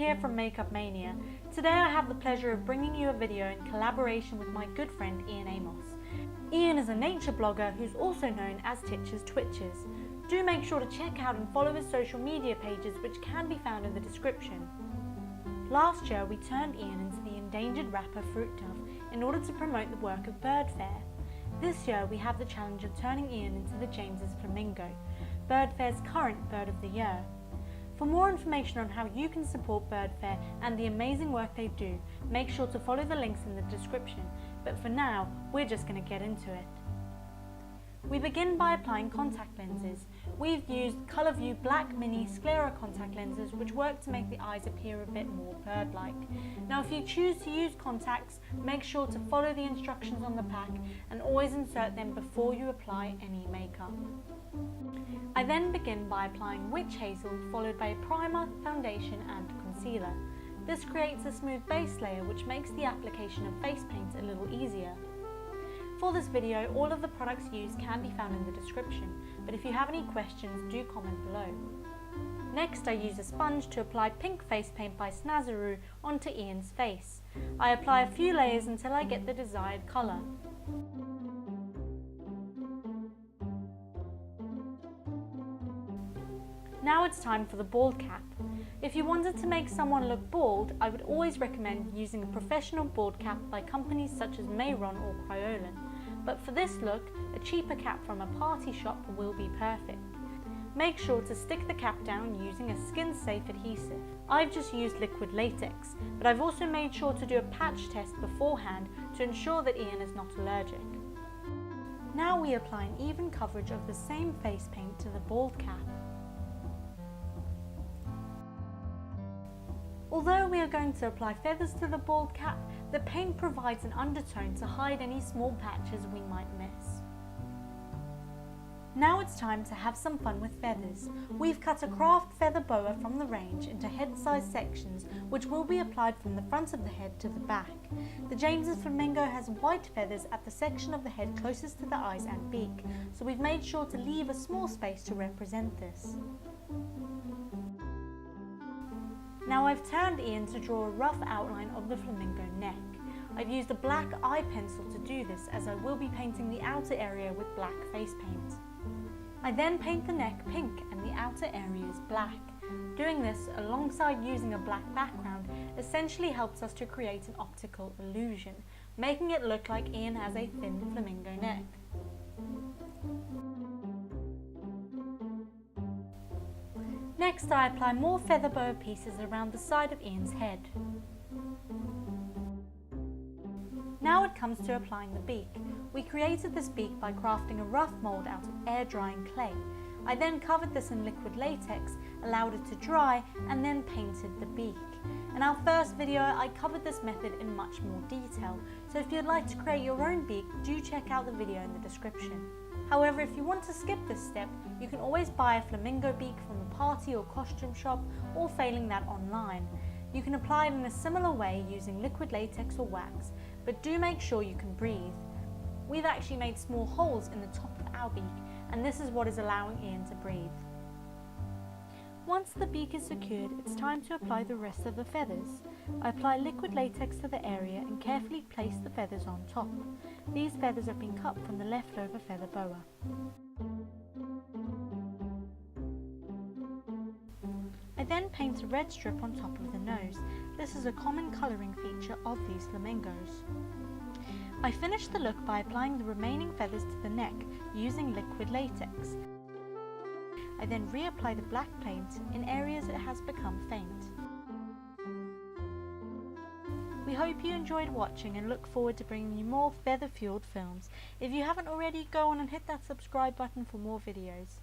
here from Makeup Mania. Today I have the pleasure of bringing you a video in collaboration with my good friend Ian Amos. Ian is a nature blogger who's also known as Titches Twitches. Do make sure to check out and follow his social media pages, which can be found in the description. Last year we turned Ian into the endangered rapper Fruit Dove in order to promote the work of Bird Fair. This year we have the challenge of turning Ian into the James Flamingo, Bird Fair's current Bird of the Year. For more information on how you can support Bird Fair and the amazing work they do, make sure to follow the links in the description, but for now, we're just going to get into it. We begin by applying contact lenses. We've used ColourView Black Mini Sclera contact lenses, which work to make the eyes appear a bit more bird-like. Now if you choose to use contacts, make sure to follow the instructions on the pack and always insert them before you apply any makeup. I then begin by applying Witch Hazel, followed by a primer, foundation and concealer. This creates a smooth base layer which makes the application of face paint a little easier. For this video, all of the products used can be found in the description, but if you have any questions, do comment below. Next, I use a sponge to apply pink face paint by Snazzaroo onto Ian's face. I apply a few layers until I get the desired colour. Now it's time for the bald cap. If you wanted to make someone look bald, I would always recommend using a professional bald cap by companies such as Mayron or Kryolan. But for this look, a cheaper cap from a party shop will be perfect. Make sure to stick the cap down using a skin-safe adhesive. I've just used liquid latex, but I've also made sure to do a patch test beforehand to ensure that Ian is not allergic. Now we apply an even coverage of the same face paint to the bald cap. Although we are going to apply feathers to the bald cap, the paint provides an undertone to hide any small patches we might miss. Now it's time to have some fun with feathers. We've cut a craft feather boa from the range into head-sized sections which will be applied from the front of the head to the back. The James Flamingo has white feathers at the section of the head closest to the eyes and beak, so we've made sure to leave a small space to represent this. Now I've turned Ian to draw a rough outline of the flamingo neck. I've used a black eye pencil to do this, as I will be painting the outer area with black face paint. I then paint the neck pink and the outer areas black. Doing this alongside using a black background essentially helps us to create an optical illusion, making it look like Ian has a thin flamingo neck. Next, I apply more feather boa pieces around the side of Ian's head. Now it comes to applying the beak. We created this beak by crafting a rough mould out of air drying clay. I then covered this in liquid latex, allowed it to dry, and then painted the beak. In our first video, I covered this method in much more detail, so if you'd like to create your own beak, do check out the video in the description. However, if you want to skip this step, you can always buy a flamingo beak from a party or costume shop, or failing that online. You can apply it in a similar way using liquid latex or wax, but do make sure you can breathe. We've actually made small holes in the top of our beak, and this is what is allowing Ian to breathe. Once the beak is secured, it's time to apply the rest of the feathers. I apply liquid latex to the area and carefully place the feathers on top. These feathers have been cut from the leftover feather boa. I then paint a red strip on top of the nose. This is a common colouring feature of these flamingos. I finish the look by applying the remaining feathers to the neck using liquid latex. I then reapply the black paint in areas it has become faint. We hope you enjoyed watching and look forward to bringing you more feather-fueled films. If you haven't already, go on and hit that subscribe button for more videos.